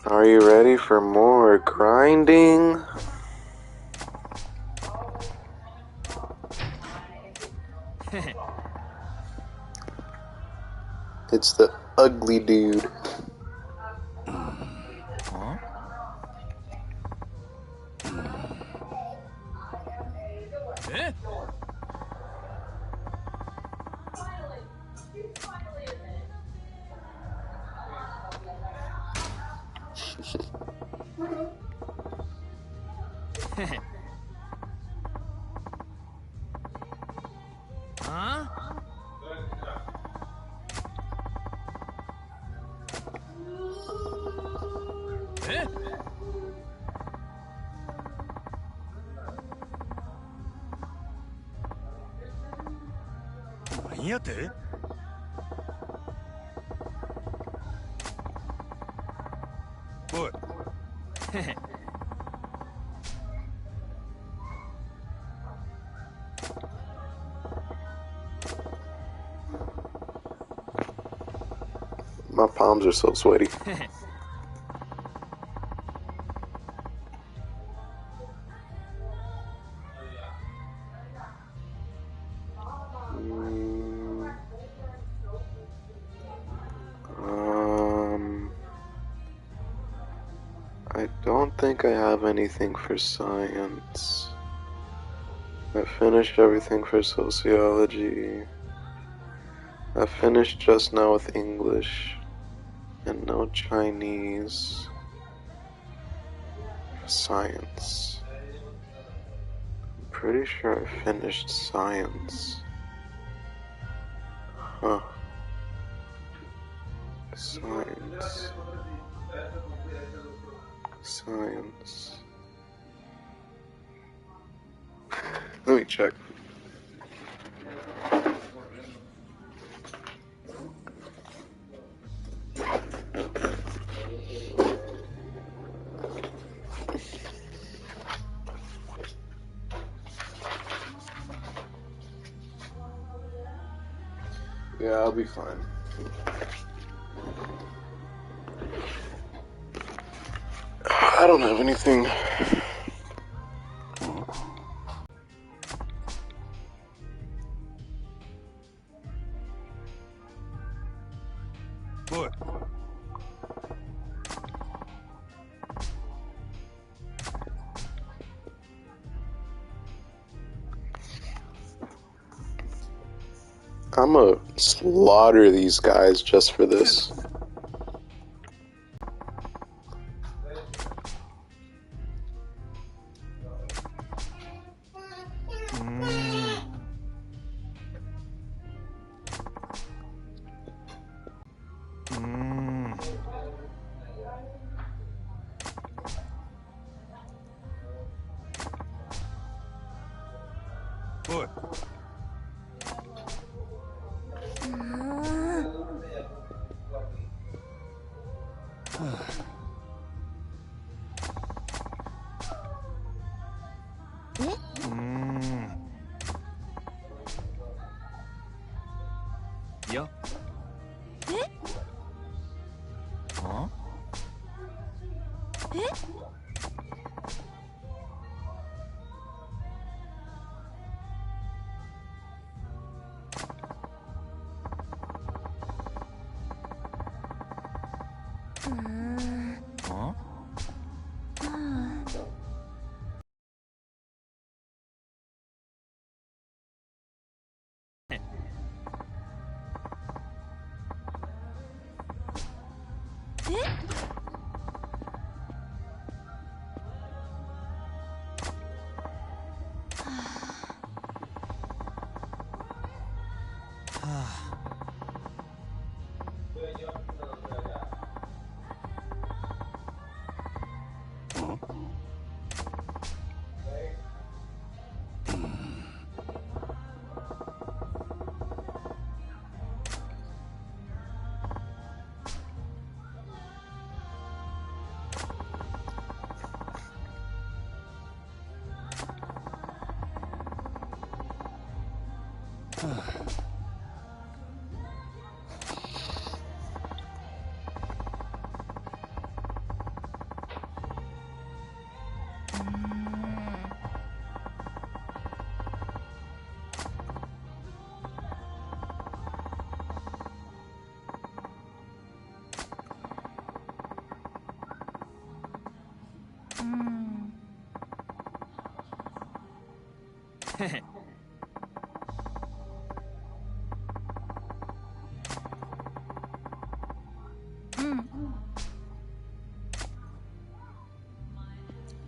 Are you ready for more grinding? It's the ugly dude. My palms are so sweaty. I don't think I have anything for science. I finished everything for sociology. I finished just now with English. And no Chinese. Science. I'm pretty sure I finished science. Huh. Science. Science. Let me check. Yeah, I'll be fine. I don't have anything. I'ma slaughter these guys just for this.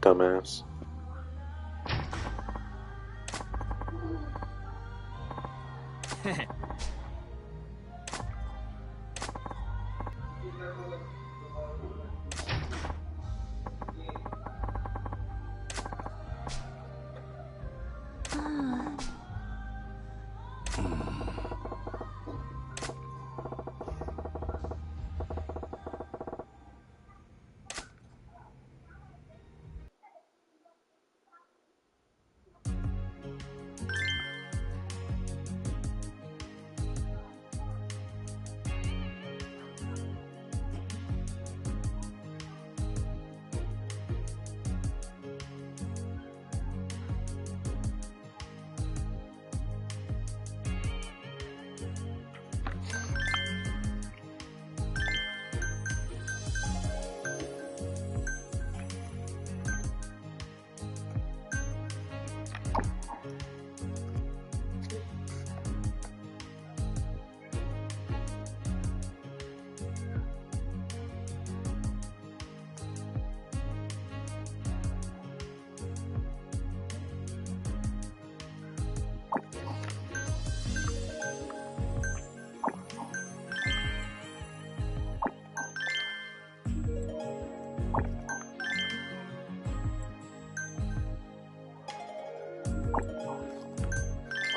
Dumbass.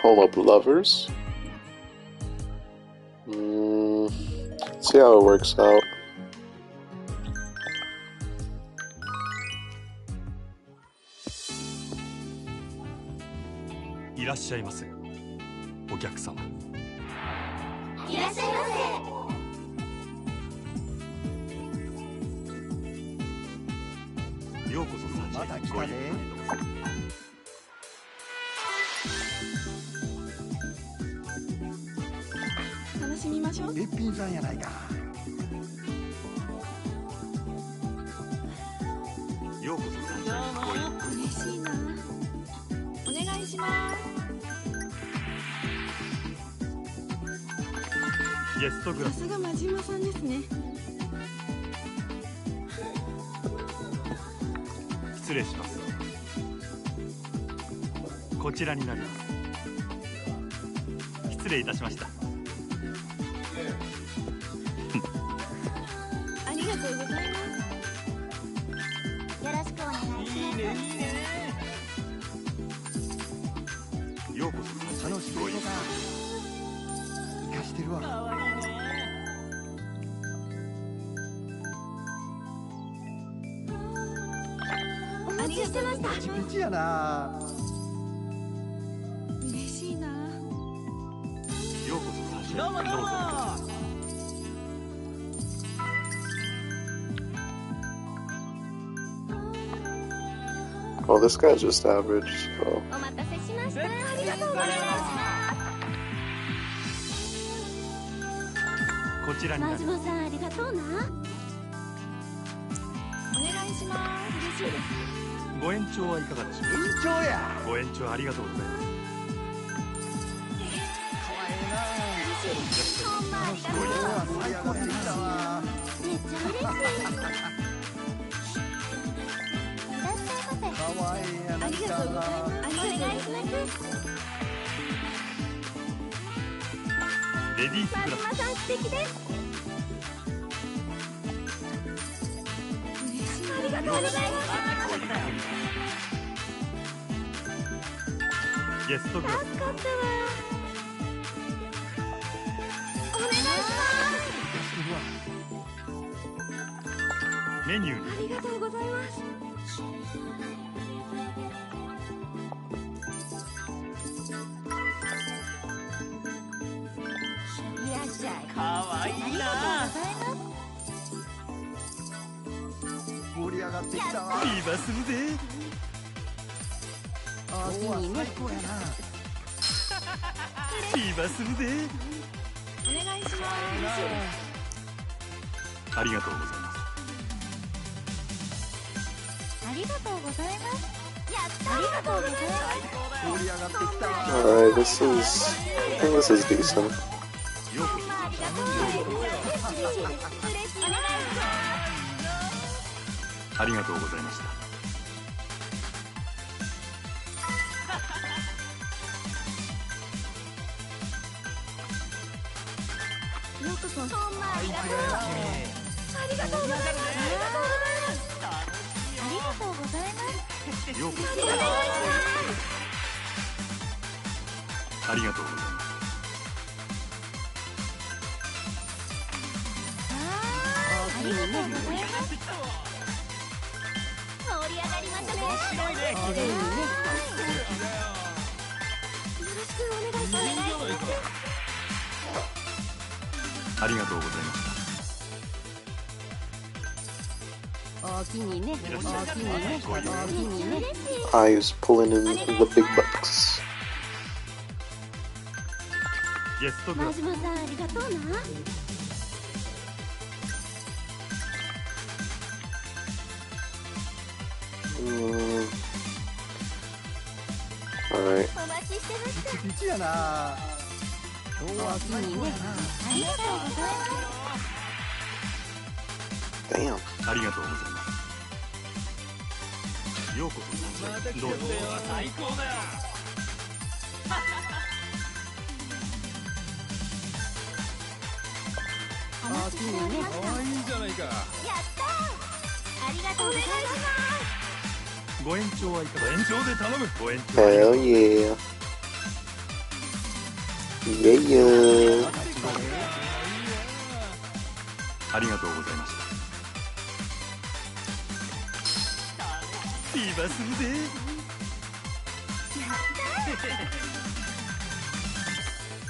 Hold up, lovers. Let's see how it works out.いらっしゃいませ、お客様。いらっしゃいまようこそさまた来たね。楽しみましょう。べっぴんさんやないか。ようこそさ嬉しいな。お願いします。ゲストグラスさすが真島さんですね。失礼します。こちらになります。失礼いたしました。ありがとうございます。よろしくお願いします。いいね、いいね。ようこそさ楽しくごいか。生かしてるわ。かわいいね。お待ちしてました。ピチピチやな。嬉しいな。ようこそさどうもどうも。Well, this guy's just average, so. お待たせしました。ありがとうございます。こちらになります。真島さん、ありがとうな。お願いします。嬉しいです。ご延長はいかがでしょう延長や。か。ご延長ありがとうございます。嬉しいです。ほんまありがとう。最高やってきたわ。めっちゃ嬉しい。いらっしゃいませ。かわいいやな。ありがとうございます。お願いします。レディースグラス。真島さん、素敵です。嬉しい。ありがとうございます。ゲストグラス。助かったわ。お願いしメニューにます。ありがとうございます。いらっしゃい。かわいいな。盛り上がってきたわ。今するぜ。今日は最高やな。今するで。お願いします。ありがとうございます。ありがとうございます。やった。ありがとうございます。盛り上がってきたわ。Alright, I think this is decent. ようこそ。ありがとう。嬉しいです。嬉しいです。お願いします。ありがとうございました。ようこそ。ほんまありがとう。ありがとうございます。ありがとうございます。ようこそ。お願いします。ありがとうございます。ありがとうございます。盛り上がりましたね。面白いね。よろしくお願いします。ありがとうございました。おおきにね。おおきにね。おおきにね。 I was pulling in the big bucks. ゲストクラス。マジモさんありがとうな。Alright. お待ちしてました。ピチピチやな。今日は最高やな。ありがとうございます。 Damn. ありがとうございます。ようこそ。どうぞ。最高だよ。お待ちしておりました。いいじゃないか。やったー。ありがとうございます。ご延長はいかが。延長で頼む。ご延長。 Hell yeah. Yeah. ありがとうございました。今するで。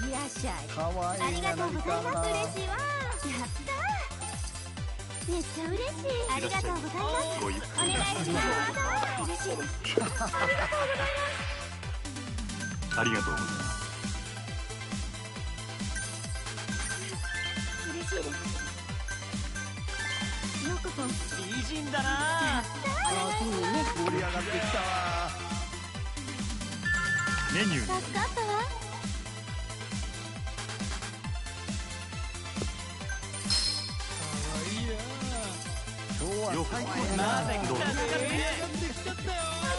いらっしゃい。かわいいありがとうございます。な。嬉しいわ。やったー。めっちゃ嬉しい。ありがとうございます。ごゆっくり。お願いします。嬉しいです。ありがとうございます。嬉しいです。ようこそ。美人だな。おおきにね。盛り上がってきたわ。メニューに助かったわ。今日はようこ最高そ。やな。どうぞ。あり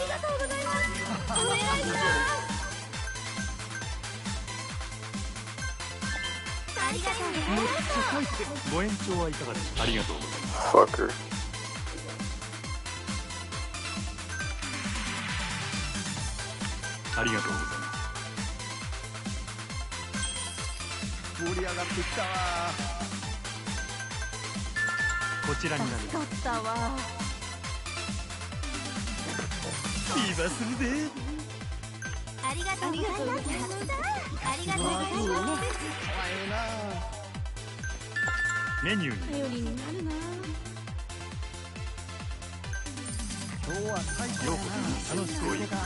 がとうございます。お願いします。ありがとうございます。ご延長はいかがでしょう。ありがとうございます。 Fucker. ありがとうございます。盛り上がってきたわ。こちらになり助かます。ったわ。今するで。ありがとうございます。ありがとうございます。かわいいな。メニューに。頼りになるな。今日は最高ようこやな。そ。楽しごゆっくりそうだ。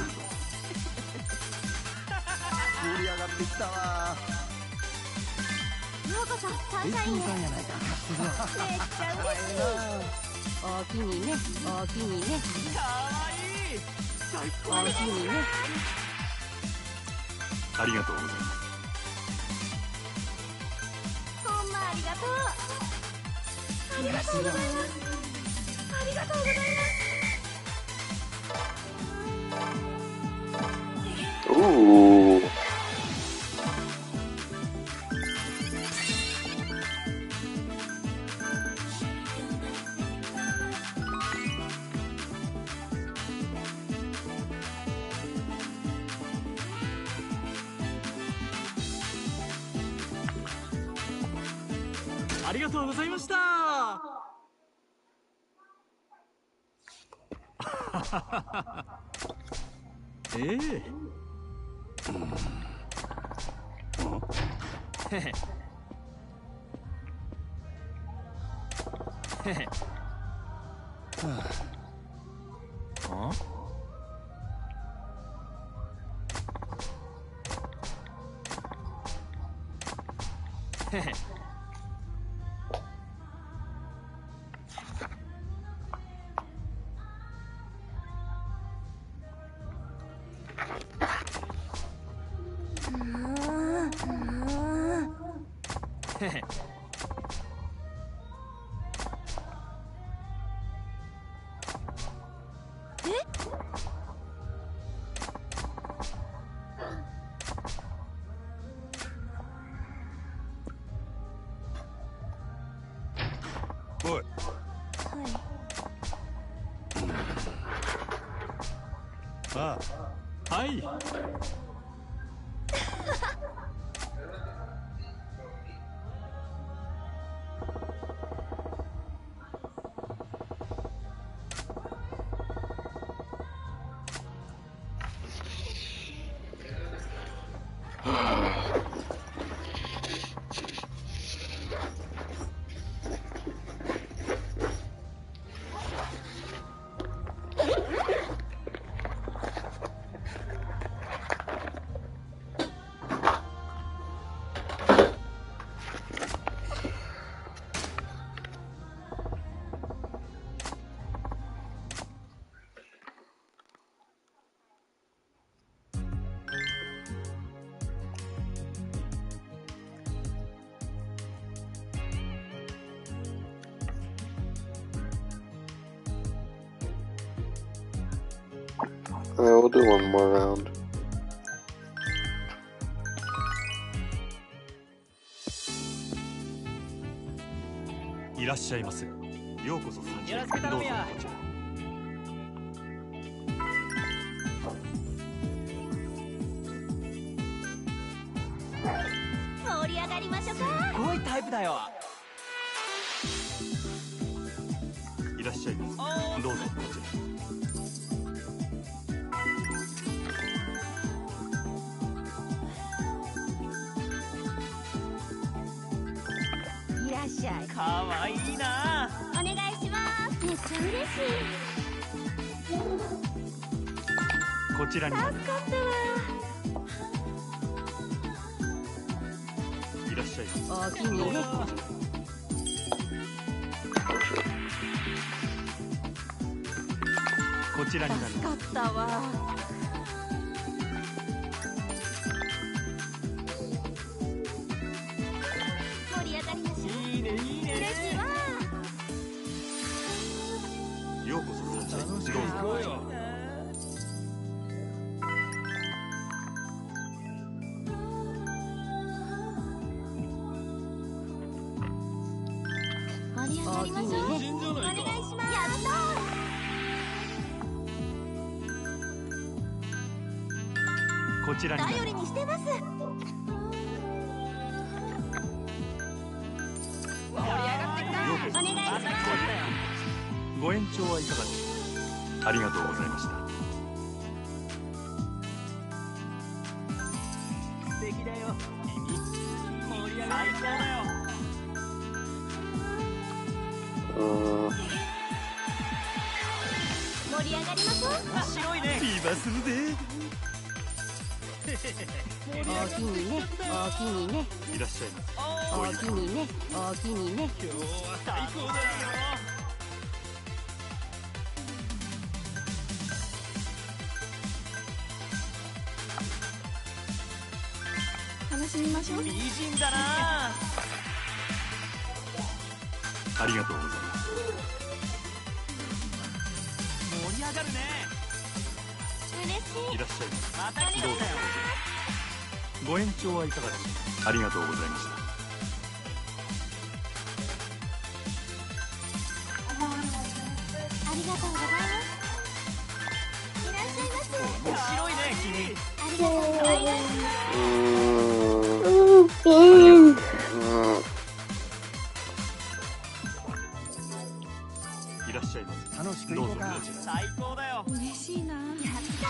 盛り上がってきたわ。ようこそ。サンべっシャインへ。ぴんさんやないか。めっちゃ嬉しい。おおきにね。おおきにね。かわいい。おおきにね。ありがとうございます。ほんまありがとう。ありがとうございます。ありがとうございます。 Ooh. ありがとうございました。ええ。へへ。へへ。あ？おい。ああ、はい。We'll do one more round. いらっしゃいませ。ようこそ参上。よろしく頼むよ。盛り上がりましょうか。すごいタイプだよ。いらっしゃいませ。どうぞこちら。いらっしゃい。かわいいな。お願いします。めっちゃ嬉しい。こちらになります。助かったわ。いらっしゃいまお気に入り。こちらになります。助かったわ。盛り上がりましょう。いいねいいね。嬉しいわ。ようこそ参上。どうぞ行こうよ。盛り上がりましょう。お願いします。やったこちらになり頼りにしてます。盛り上がってきた。ようこそお願いします。ご延長はいかがでしょうか。ありがとうございました。素敵だよ。君盛り上がりそうだよ。盛り上がりましょう。面白いね。今するで。おおきにね。おおきにね。いらっしゃいませ。おおきにね。おおきにね。今日は最高だよ。楽しみましょう。美人だな。ありがとうございます。盛り上がるね。嬉しい。いらっしゃいませ。また来たんだよ。ご延長はいかがでしょうか。ありがとうございました。ありがとうございます。いらっしゃいませ。面白いね君。ありがとうございます。いらっしゃいませ。楽しくどうぞ行こうかこちら。最高だよ。嬉しいな。やった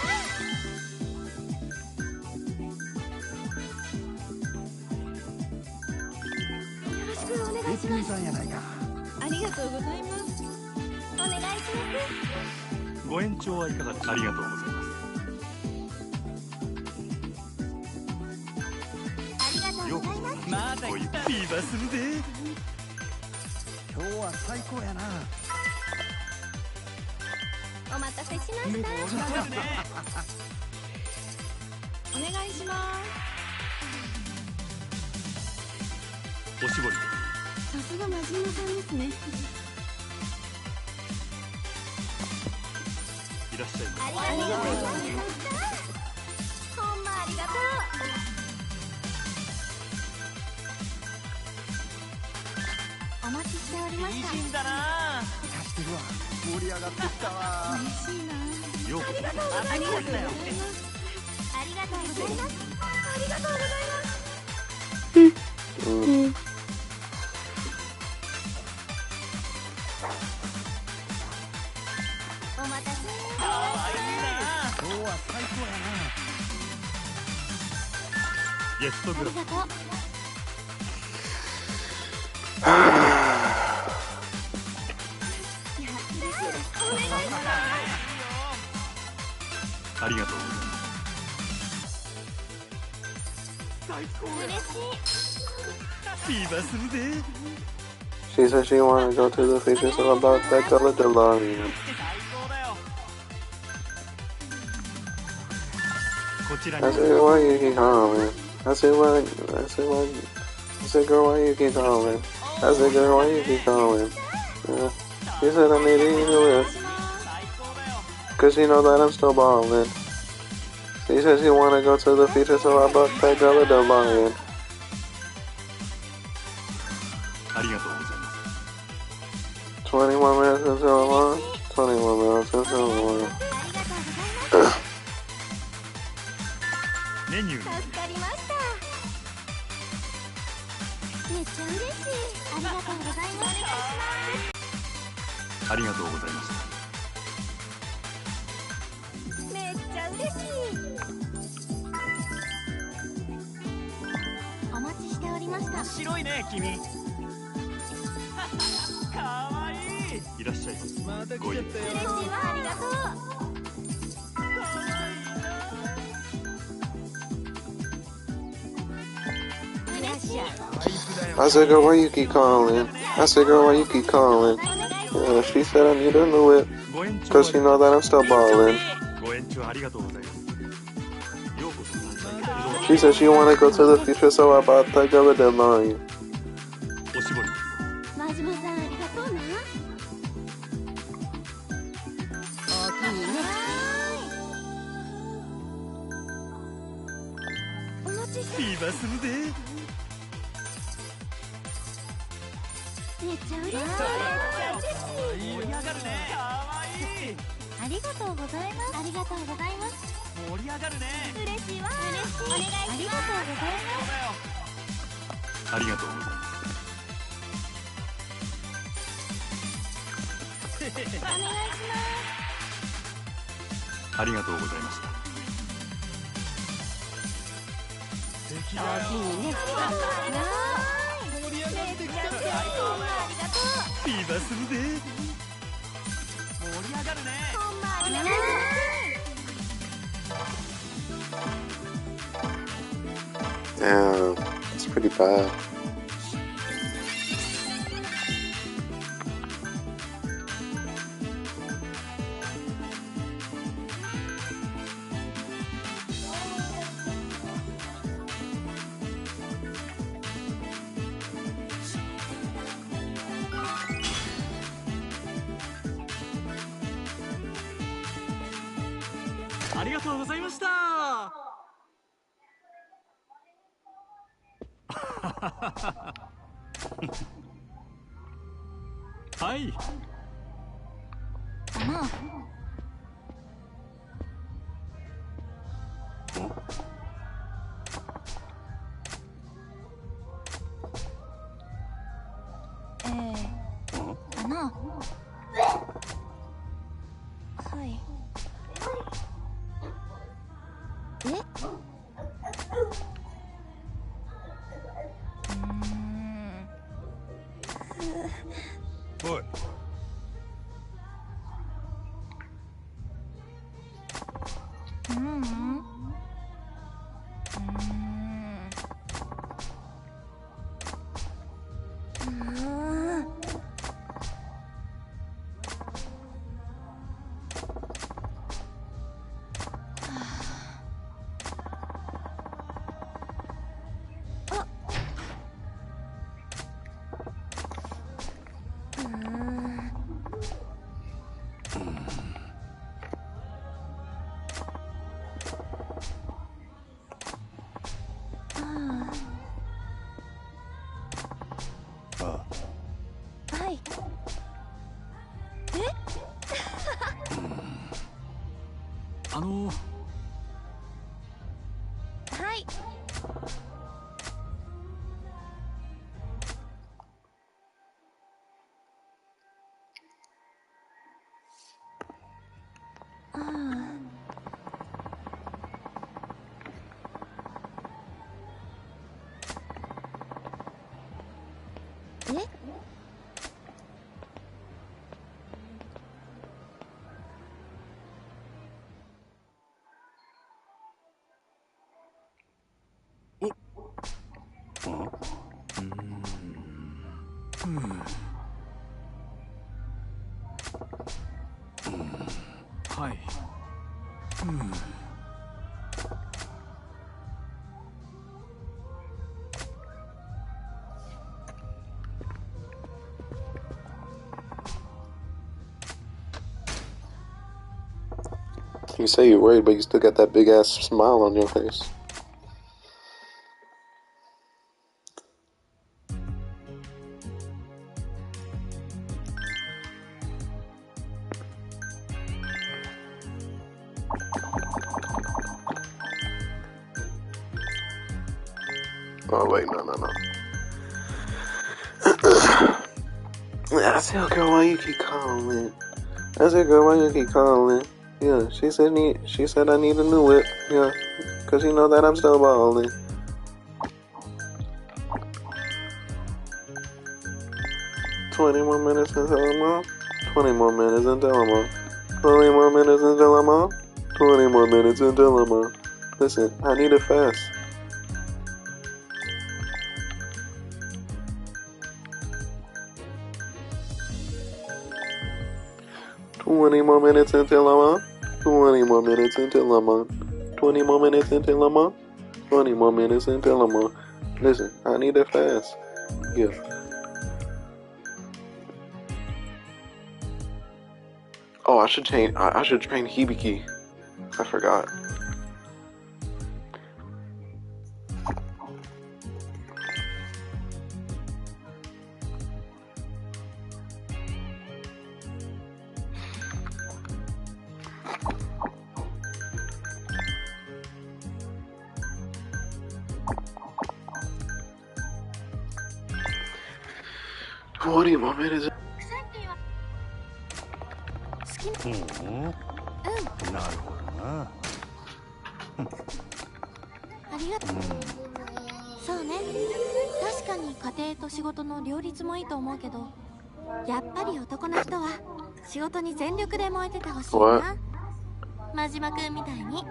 よろしくお願いします。さんやないか。ありがとうございます。お願いします。ご延長はいかがでしょうか。ありがとうございます。ありがとうございます。まだ来た。ビバせしました。お願いします。おしぼり。さすが真島さんですね。いらっしゃいまありがとうございました。ほんまありがとう。お待ちしておりました。美人だな。貸してるわ。盛り上がってきたわ。嬉しいな。す。ようこそ。ありがとうございます。ありがとうございます。ありがとうございます。ありがとうございます。お待たせ。かわいいな。今日は最高やな。ゲストグラス。ありがとう。いや、嬉しいです。お願いします。ありがとうございます。嬉しい。フィーバーするぜ。She said she wanted to go to the feature, so about that color DeLorean. 最高だよ。こちら I に。 said, why you keep calling? I said, girl, why you keep calling? I said, girl, why you keep calling? Yeah. She said, I need to eat you with. 最高だよ。 Cause she know that I'm still ballin'. She said she wanna go to the feature, so I bought that color DeLorean. ありがとうございます。 21 minutes until lunch. 21 minutes until lunch. メニュー。助かりました。めっちゃ嬉しい。ありがとうございます。お願いします。ありがとうございました。めっちゃ嬉しい。お待ちしておりました。白いね君。かわいい。いらっしゃいませ。ごゆっくり。嬉しいわ。ありがとう。いらっしゃい。 I said, girl, why you keep calling? I said, girl, why you keep calling? Yeah, she said I need a new whip. ご延長 Cause she know that I'm still ballin'. ご延長ありがとうございます。ようこそ参加。 She said she wanna go to the future, so I bought that color DeLorean. おしぼり。真島さん、ありがとうな。おおきにね。お待ちして。フィーバーするぜ。めっちゃ嬉しい。めっちゃ嬉しい。盛り上がるね。かわいい。ありがとうございます。ありがとうございます。盛り上がるね。嬉しいわ。嬉しい。お願いします。ありがとうございます。ありがとうございます。お願いします。ありがとうございました。おおきにね。盛り上がってきた。ありがとう。フィーバーするぜ。盛り上がるね。ほんまありがとう。 Damn, it's pretty bad.「ありがとうございました」はい。はい。おい。はい。え？はい。え？はい。You say you're worried, but you still got that big ass smile on your face. Oh wait, no. I said, girl, why you keep calling? I said, girl, why you keep calling? Yeah, she said I need a new whip. Yeah, cause you know that I'm still ballin'. 20 more minutes until I'm off. 20 more minutes until I'm off. 20 more minutes until I'm off. 20 more minutes until I'm off. Listen, I need it fast. Twenty more minutes until I'm on. 20 more minutes until I'm on. 20 more minutes until I'm on. 20 more minutes until I'm on. Listen, I need it fast. Yeah. Oh, I should train Hibiki. I forgot. What do you want me to do? なるほどな。ありがとう。そうね。確かに家庭と仕事の両立もいいと思うけど、やっぱり男の人は仕事に全力で燃えててほしいな。真島くんみたいに。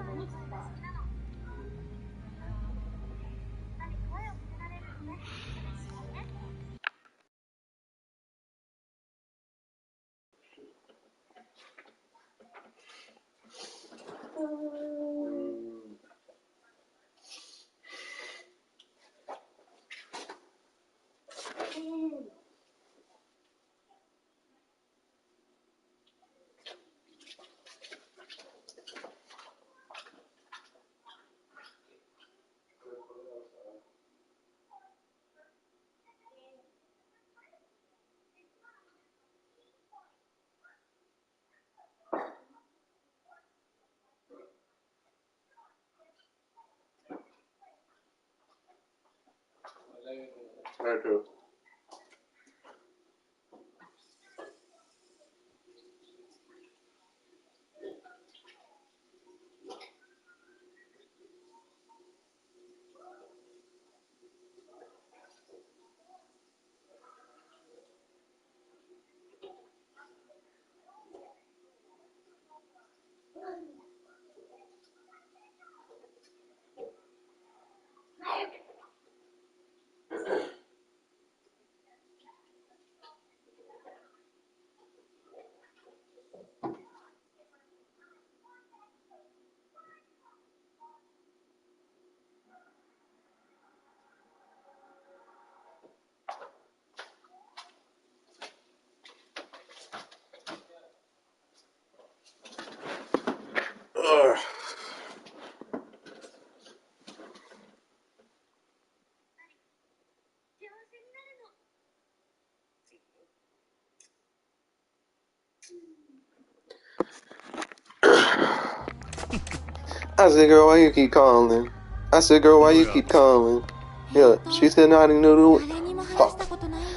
Very true. I said, girl, why you keep calling? I said, girl, why you keep calling? Yeah, she said, no, I didn't know. 誰にも話したことないんだ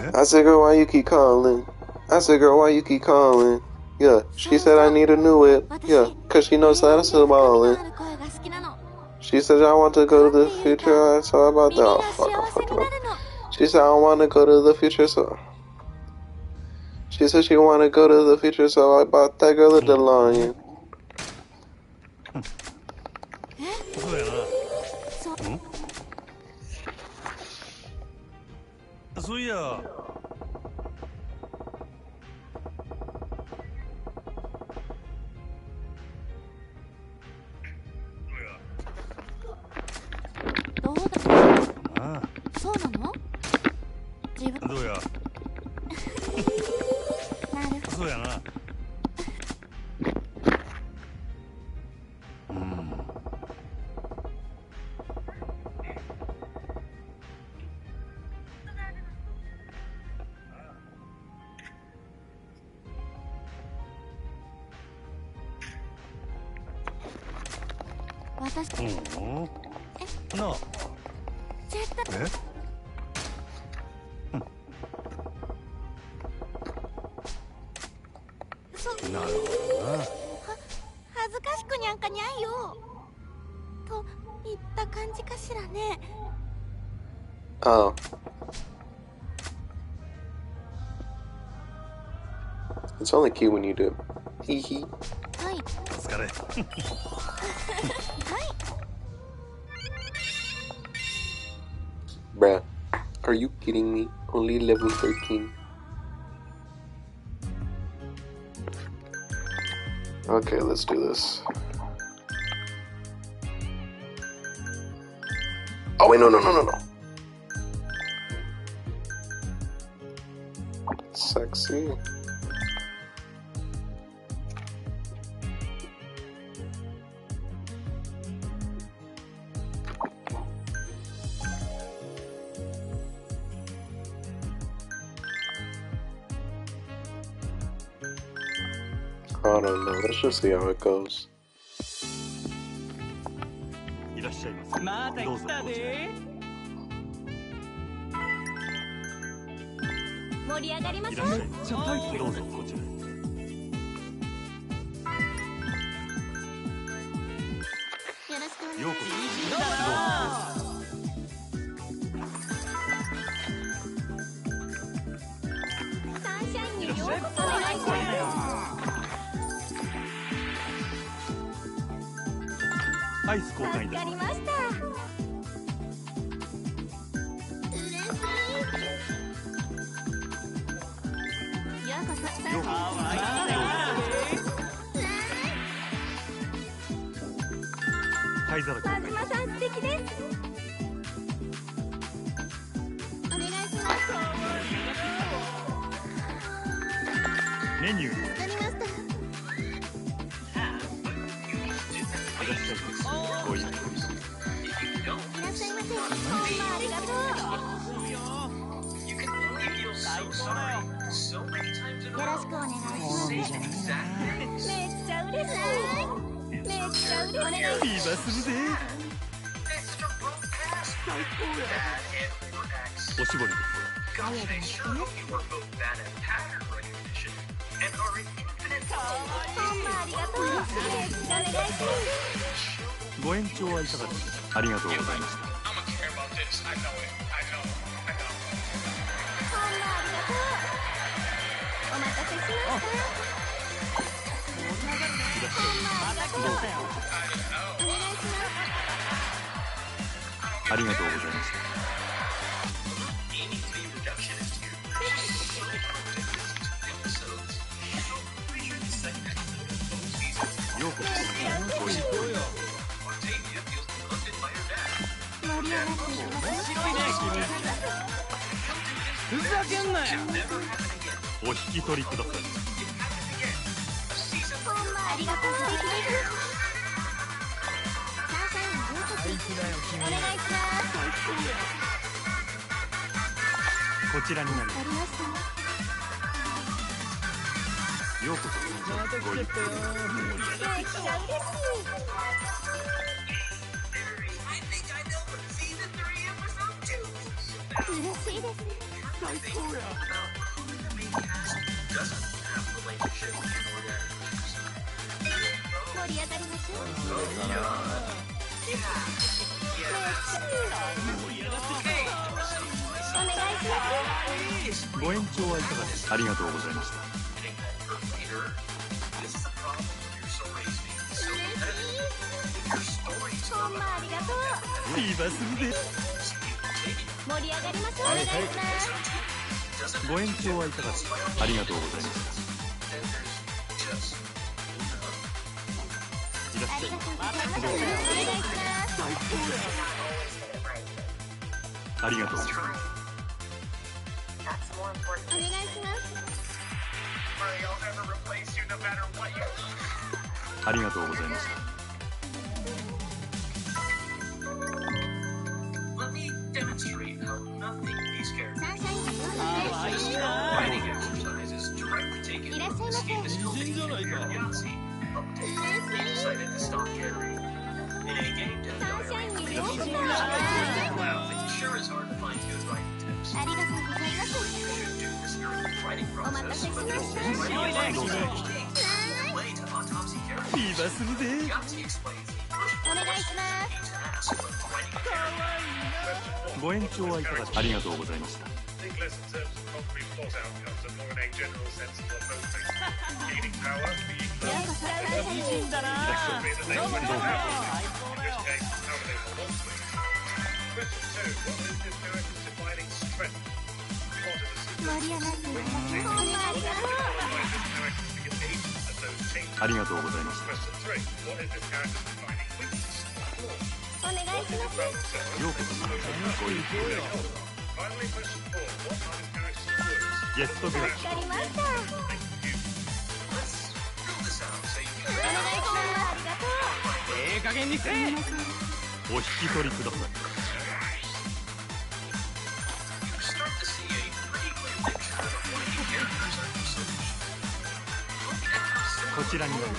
けど I said, girl, why you keep calling? I said, girl, why you keep calling? Yeah, she said, I need a new whip. Yeah, cause she knows that I'm still ballin'. She said, I want to go to the future, so how about that? Oh, fuck. She said, I want to go to the future, so... She said she want to go to the future, so I bought that girl a DeLorean. そうやな。そういや。どうだああ。そうなの自分どうや。なるそうやな。私なあ。絶対なるほどな。恥ずかしくにゃんかにゃんよといった感じかしらね。Oh. It's only cute when you do. Hee hee. はいお疲れ。はい Bruh, are you kidding me? Only level 13. Okay, let's do this. Oh wait, no. Sexy. I don't know. Let's just see how it goes. いらっしゃいませ。またどうぞ来たで盛り上がりましょう。いらっしゃいませ。どうぞこちらへ。よろしくお願いしようこそ。どうます。サンシャインにようこそお願いします。アイス交換いたします。助かりました。嬉しい。ようこそ。ようこ灰皿交換いたします。パズマさん素敵です。お願いします。メニュー。わかりました。いらっしゃいませ。ごゆっくり。いらっしゃいませ。どうもありがとう。よろしくお願いします。めっちゃ嬉しい。めっちゃ嬉しい。お願いします。今するぜ。おしぼりです。ありがとうございます。どうもありがとう。めっちゃお願いします。ご延長はいかがですか。ありがとうございました。ほんまありがとう。お待たせしました。いらっしゃいませ。どうぞ。お願いします。ありがとうございました。ようこそ。ごゆっくり。盛り上がっていきましょう。白いね君。ふざけんなよ。お引き取りください。ほんまありがとう。素敵です。サンシャインようこそ。お願いします。こちらになります。ありましたね。ようこそご一行。嬉しいです。最高や。盛り上がりましょう。お願いします。ご延長はいかがですか。ありがとうございました。ほんまありがとう。リーバスで盛り上がりましょう。お願いします。ご延長はいかがですか。ありがとうございました。いらっしゃい。ありがとうございます。お願いします。ありがとうございます。お願いします。ありがとうございます。いらっしゃいませ。ありがとうございます。お待たせしました。リーバスでお願いします。ご延長はいかがですか。ありがとうございました。盛り上がっていただきほんまありがとう。ありがとうございました。お願いします。ようこそご一行。ゲストブレイク。わかりました。お願いします。ありがとう。加減にせえ。お引き取りください。こちらになります。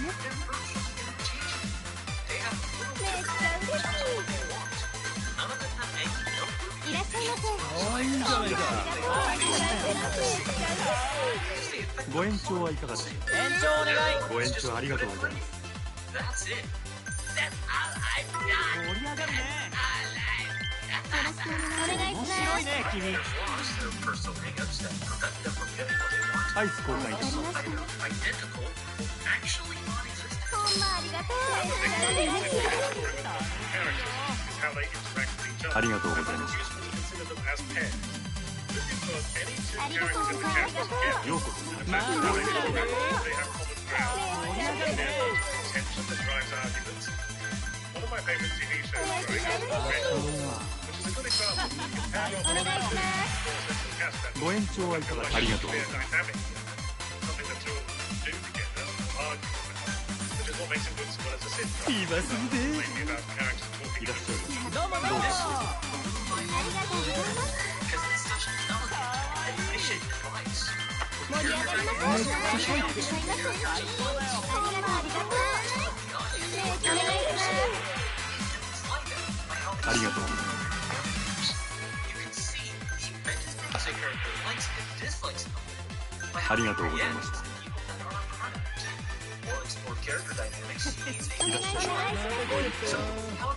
めっちゃ嬉しい。いらっしゃいませ。いいんじゃないか。ご延長はいかがですか。延長お願い。ご延長ありがとうございます。盛り上がるね。お願いします。面白いね君。アイス交換いたします。ほんまありがとう。ありがとうございます。ありがとうございます。ようこそ。まあありがとう。お願いします。ご延長はいかがですか。ありがとうございます。リーバスでいらっしゃいませ。どうもどうも。ありがとうございます。盛り上がります。ありがとうございます。ありがとう。お願いします。ありがとうございます。ありがとうございました。いらっしゃいま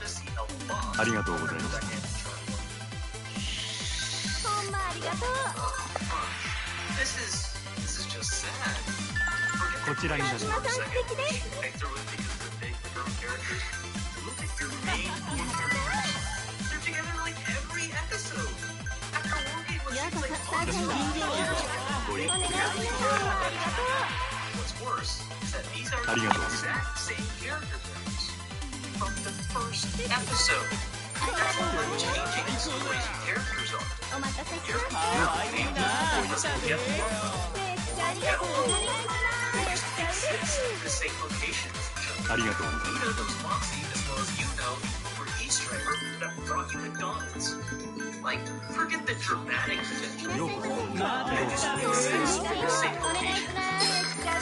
せ。ありがとうございました。ほんまありがとう。こちらになります。島さん素敵です。ようこそサージャン人間ご一行。お願いします。ありがとう。ありがとうございます。お待たせしました。かわいいな。めっちゃありがとうございます。めっちゃ嬉しい。ありがとうございます。いらっしゃいませ。お願いします。めっちゃ嬉しい。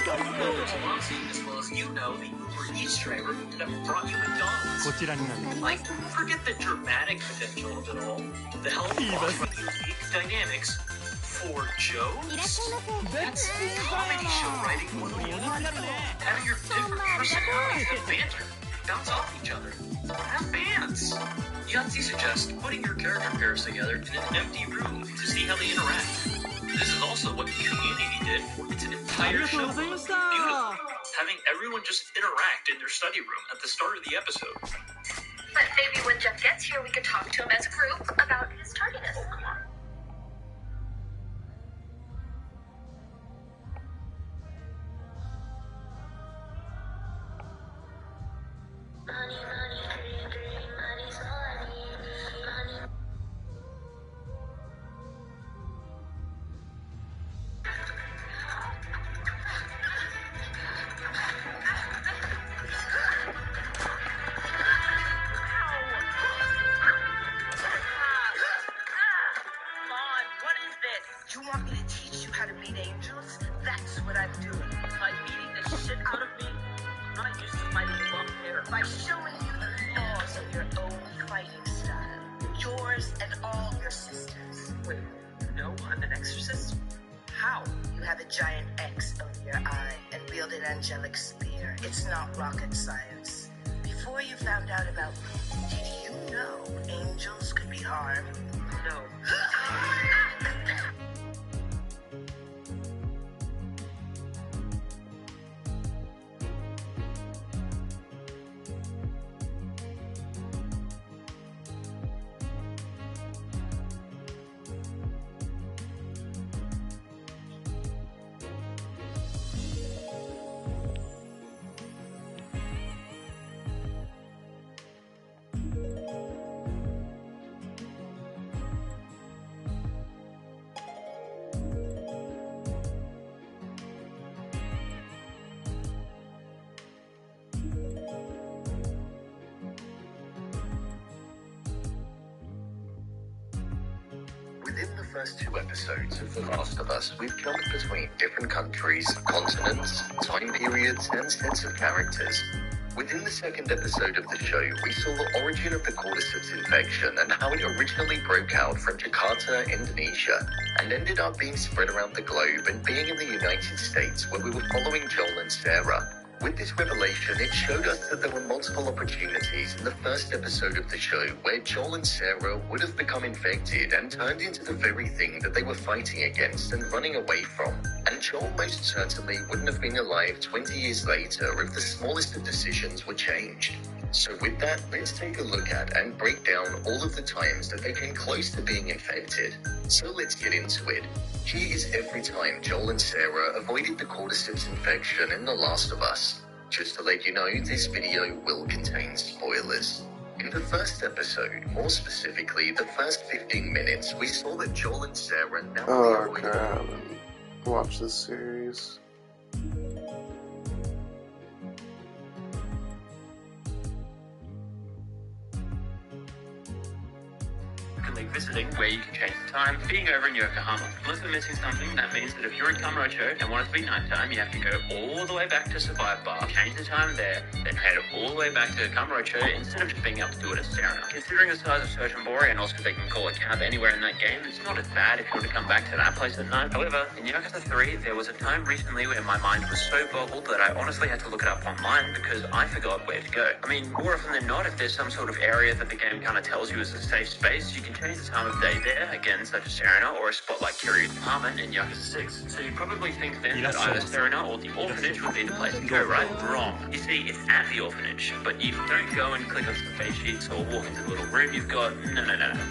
Chelsea, as well as you know, the Uber Eats driver that brought you McDonald's. こちらになります。 Like, forget the dramatic potential of it all. The hell of unique dynamics for jokes. That's comedy show writing 101. Having your different personalities have banter, bounce off each other, have bands. Yahtzee suggests putting your character pairs together in an empty room to see how they interact. This is also what Community did. It's an entire show. Beautiful. Having everyone just interact in their study room at the start of the episode. But maybe when Jeff gets here, we could talk to him as a group about his tardiness. Oh, come on. You want me to teach you how to beat angels? That's what I'm doing. By beating the shit out of me, not used to fighting warfare. By showing you the flaws of your own fighting style. Yours and all your sisters. Wait, no, I'm an exorcist? How? You have a giant X over your eye and wield an angelic spear. It's not rocket science. Before you found out about me, did you know angels could be harmed? No. Within the first 2 episodes of The Last of Us, we've jumped between different countries, continents, time periods, and sets of characters. Within the second episode of the show, we saw the origin of the cordyceps infection and how it originally broke out from Jakarta, Indonesia, and ended up being spread around the globe and being in the United States, where we were following Joel and Sarah. With this revelation, it showed us that there were multiple opportunities in the first episode of the show where Joel and Sarah would have become infected and turned into the very thing that they were fighting against and running away from. And Joel most certainly wouldn't have been alive 20 years later if the smallest of decisions were changed. So with that, let's take a look at and break down all of the times that they came close to being infected. So let's get into it. Here is every time Joel and Sarah avoided the cordyceps infection in The Last of Us. Just to let you know, this video will contain spoilers. In the first episode, more specifically the first 15 minutes, we saw that Joel and Sarah Oh crap, watch this series. Visiting, where you can change the time, being over in Yokohama. Unless we're missing something, that means that if you're in Kamurocho and want it to be nighttime, you have to go all the way back to Survive Bar, change the time there, then head all the way back to Kamurocho instead of just being able to do it at Serena. Considering the size of Soshinbori and also they can call a cab anywhere in that game, it's not as bad if you want to come back to that place at night. However, in Yakuza 3, there was a time recently where my mind was so boggled that I honestly had to look it up online because I forgot where to go. I mean, more often than not, if there's some sort of area that the game kind of tells you is a safe space, you can change the time of day there, again, such as Serena, or a spot like Kiryu's apartment in Yakuza 6. So you probably think then that either Serena or the orphanage would be the place to go, right? Wrong. You see, it's at the orphanage, but you don't go and click on some face sheets or walk into the little room you've got. No.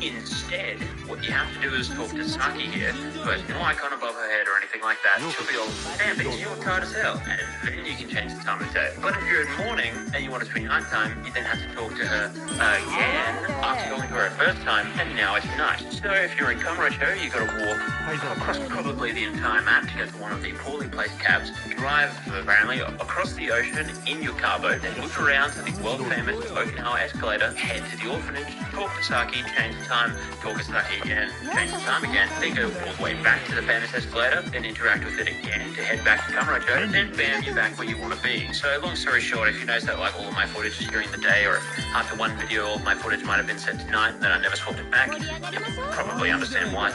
Instead, what you have to do is talk to Saki here, who has no icon above her head or anything like that. She'll be all, damn, bitch, you're tired as hell. And then you can change the time of day. But if you're in morning and you want it to be nighttime, you then have to talk to her again after talking to her first time, and now it's night. So if you're in Kamurocho, you gotta walk across probably the entire map to get to one of the poorly placed cabs, drive apparently across the ocean in your car boat, then look around to the world famous Okinawa escalator, head to the orphanage, talk to Saki, change the time, talk to Saki again, change the time again, then go all the way back to the famous escalator, then interact with it again to head back to Cabaret, and then bam, you're back where you want to be. So long story short, if you notice that like all of my footage is during the day, or if after one video all of my footage might have been set to night and then I never swapped it back, you probably understand why.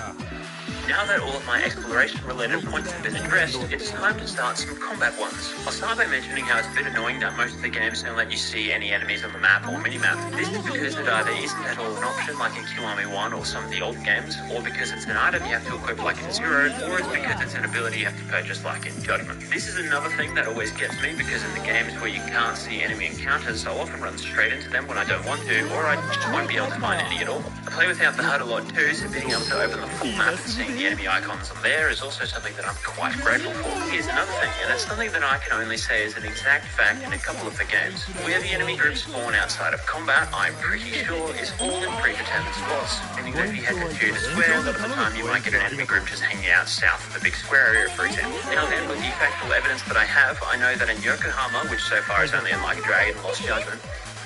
Now that all of my exploration-related points have been addressed, it's time to start some combat ones. I'll start by mentioning how it's a bit annoying that most of the games don't let you see any enemies on the map or mini-map. This is because it either isn't at all an option like in Kiwami 1 or some of the old games, or because it's an item you have to equip like in Zero, or it's because it's an ability you have to purchase like in Judgment. This is another thing that always gets me, because in the games where you can't see enemy encounters, I'll often run straight into them when I don't want to, or I just won't be able to find any at all. I play without the HUD a lot too, so being able to open the full map and seeing the enemy icons on there is also something that I'm quite grateful for. Here's another thing, and that's something that I can only say is an exact fact in a couple of the games. Where the enemy groups spawn outside of combat, I'm pretty sure is all in predetermined spots, meaning that if you head to Judah Square, a lot of the time you might get an enemy group just hanging out south of the big square area, for example. Now then, with the factual evidence that I have, I know that in Yokohama, which so far is only in Like a Dragon and Lost Judgment,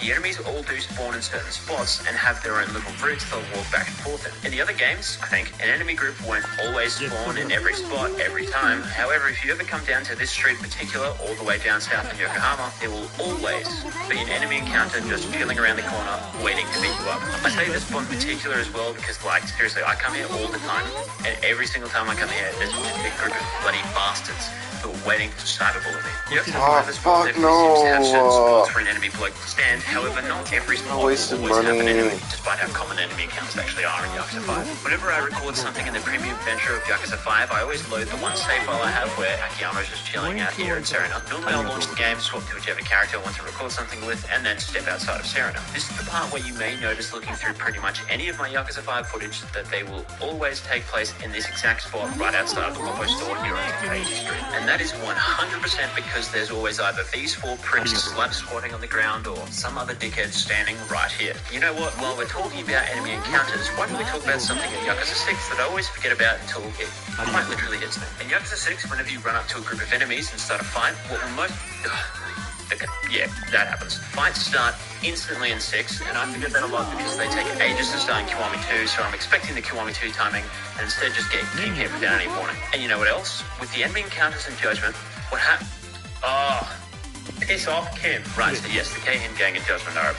the enemies all do spawn in certain spots and have their own little routes they'll walk back and forth in. In the other games, I think, an enemy group won't always spawn in every spot every time. However, if you ever come down to this street in particular, all the way down south in Yokohama, there will always be an enemy encounter just chilling around the corner, waiting to beat you up. I say this spot in particular as well because, like, seriously, I come here all the time, and every single time I come here, there's a big group of bloody bastards who are waiting to cyberbully me. You have to remember this spot definitely seems to have certain spots for an enemy bloke to stand. However, not every spot will always have an enemy, despite how common enemy encounters actually are in Yakuza 5. Whenever I record something in the premium adventure of Yakuza 5, I always load the one save file I have where Akiyama's just chilling out here in Serena. Normally I'll launch the game, swap to whichever character I want to record something with, and then step outside of Serena. This is the part where you may notice looking through pretty much any of my Yakuza 5 footage that they will always take place in this exact spot right outside of the Loco store here on Takagi Street. And that is 100% because there's always either these four pricks slap squatting on the ground or some other dickhead standing right here. You know what, while we're talking about enemy encounters, why don't we talk about something in Yakuza 6 that I always forget about until it quite literally hits me. In Yakuza 6, whenever you run up to a group of enemies and start a fight, what will most... yeah, that happens. Fights start instantly in 6, and I forget that a lot because they take ages to start in Kiwami 2, so I'm expecting the Kiwami 2 timing, and instead just get king hit without any warning. And you know what else? With the enemy encounters in Judgment, what happened? Oh, piss off, Kim. Right, so yes, the Keihin gang in Judgment are a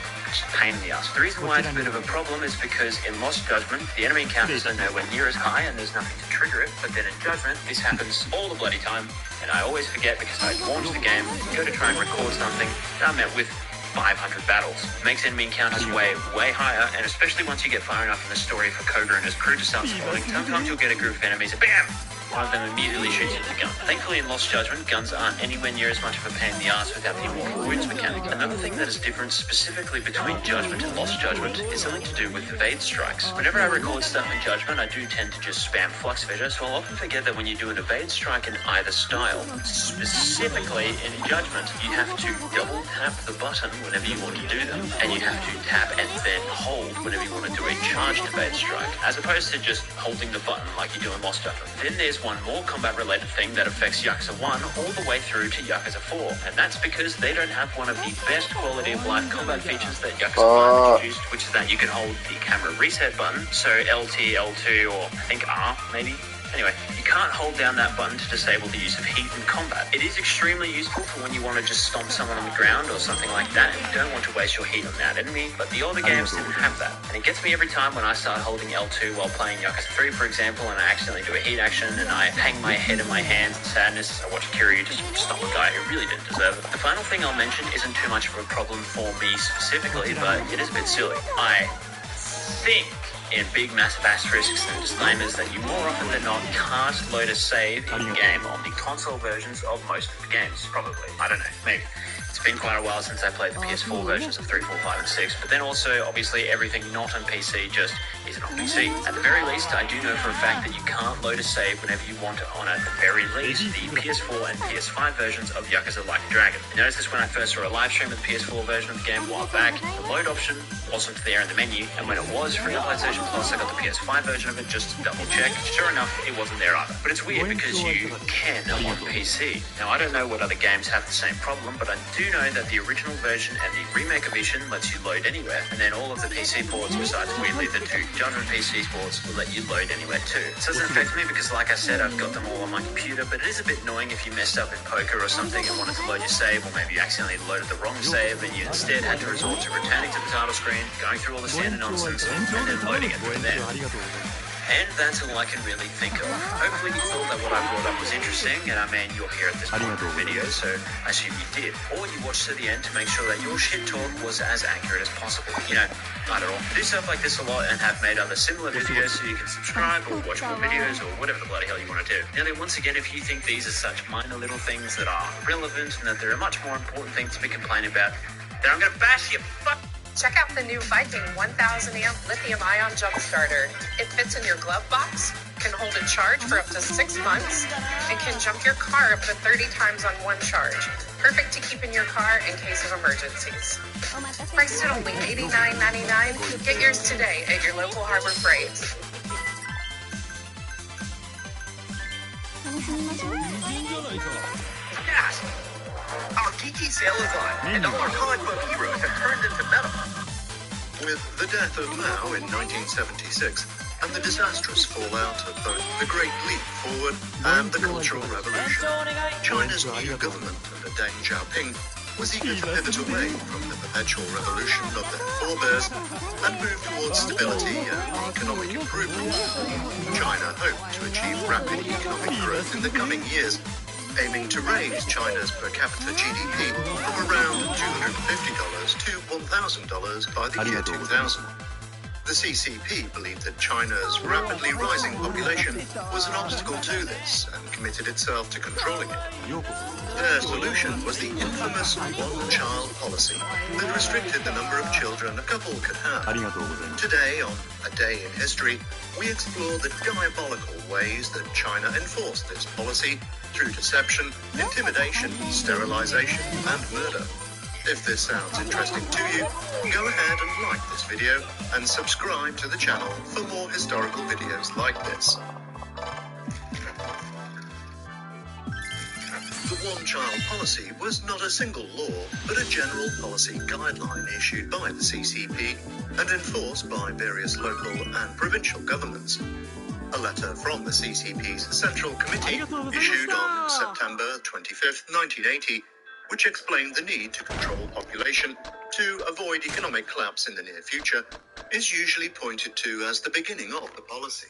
pain in the ass. The reason why it's a bit of a problem is because in Lost Judgment, the enemy encounters are nowhere near as high and there's nothing to trigger it, but then in Judgment, this happens all the bloody time, and I always forget because I launch the game, go to try and record something, and I'm met with 500 battles. It makes enemy encounters way higher, and especially once you get far enough in the story for Koga and his crew to start spawning, sometimes you'll get a group of enemies and BAM! One of them immediately shoots you with a gun. Thankfully in Lost Judgment, guns aren't anywhere near as much of a pain in the ass without the immortal wounds mechanic. Another thing that is different specifically between Judgment and Lost Judgment is something to do with evade strikes. Whenever I record stuff in Judgment, I do tend to just spam flux vision, so I'll often forget that when you do an evade strike in either style, specifically in Judgment, you have to double tap the button whenever you want to do them, and you have to tap and then hold whenever you want to do a charged evade strike, as opposed to just holding the button like you do in Lost Judgment. Then there's one more combat-related thing that affects Yakuza 1 all the way through to Yakuza 4, and that's because they don't have one of the best quality of life combat features that Yakuza 1 introduced, which is that you can hold the camera reset button, so LT, L2, or I think R, maybe? Anyway, you can't hold down that button to disable the use of heat in combat. It is extremely useful for when you want to just stomp someone on the ground or something like that and you don't want to waste your heat on that enemy, but the older games didn't have that. And it gets me every time when I start holding L2 while playing Yakuza 3, for example, and I accidentally do a heat action and I hang my head in my hands in sadness. I watch Kiryu just stomp a guy who really didn't deserve it. The final thing I'll mention isn't too much of a problem for me specifically, but it is a bit silly. I think in big massive asterisks and disclaimers that you more often than not can't load a save in game on the console versions of most of the games, probably. I don't know, maybe. It's been quite a while since I played the PS4 versions of 3, 4, 5, and 6, but then also, obviously, everything not on PC just isn't on PC. At the very least, I do know for a fact that you can't load a save whenever you want it on, at the very least, the PS4 and PS5 versions of Yakuza Like a Dragon. I noticed this when I first saw a live stream of the PS4 version of the game a while back. The load option wasn't there in the menu, and when it was for PlayStation Plus, I got the PS5 version of it just to double check. Sure enough, it wasn't there either. But it's weird because you can on PC. Now, I don't know what other games have the same problem, but I do do know that the original version and the remake edition lets you load anywhere, and then all of the PC ports, besides weirdly the two genre PC ports, will let you load anywhere too. So it doesn't affect me because, like I said, I've got them all on my computer, but it is a bit annoying if you messed up in poker or something and wanted to load your save, or maybe you accidentally loaded the wrong save and you instead had to resort to returning to the title screen, going through all the standard nonsense, and then loading it from there. And that's all I can really think of. Hopefully you thought that what I brought up was interesting, and I mean, you're here at this point of the video, so I assume you did. Or you watched to the end to make sure that your shit talk was as accurate as possible. You know, not at all. I do stuff like this a lot and have made other similar videos, so you can subscribe or watch more videos or whatever the bloody hell you want to do. Now then, once again, if you think these are such minor little things that are relevant and that there are much more important things to be complaining about, then I'm gonna bash you. Check out the new Viking 1000 amp lithium-ion jump starter. It fits in your glove box, can hold a charge for up to 6 months, and can jump your car up to 30 times on one charge. Perfect to keep in your car in case of emergencies. Priced at only $89.99. Get yours today at your local Harbor Freight. Yes! Our geeky sailors and all our comic book heroes have turned into metal. With the death of Mao in 1976 and the disastrous fallout of both the Great Leap Forward and the Cultural Revolution, China's new government under Deng Xiaoping was eager to pivot away from the perpetual revolution of their forebears and move towards stability and economic improvement. China hoped to achieve rapid economic growth in the coming years, aiming to raise China's per capita GDP from around $250 to $1,000 by the year 2000. The CCP believed that China's rapidly rising population was an obstacle to this and committed itself to controlling it. Their solution was the infamous one-child policy that restricted the number of children a couple could have. Today, on A Day in History, we explore the diabolical ways that China enforced this policy through deception, intimidation, sterilization, and murder. If this sounds interesting to you, go ahead and like this video and subscribe to the channel for more historical videos like this. The one-child policy was not a single law, but a general policy guideline issued by the CCP and enforced by various local and provincial governments. A letter from the CCP's Central Committee, issued on September 25, 1980, which explained the need to control population to avoid economic collapse in the near future, is usually pointed to as the beginning of the policy.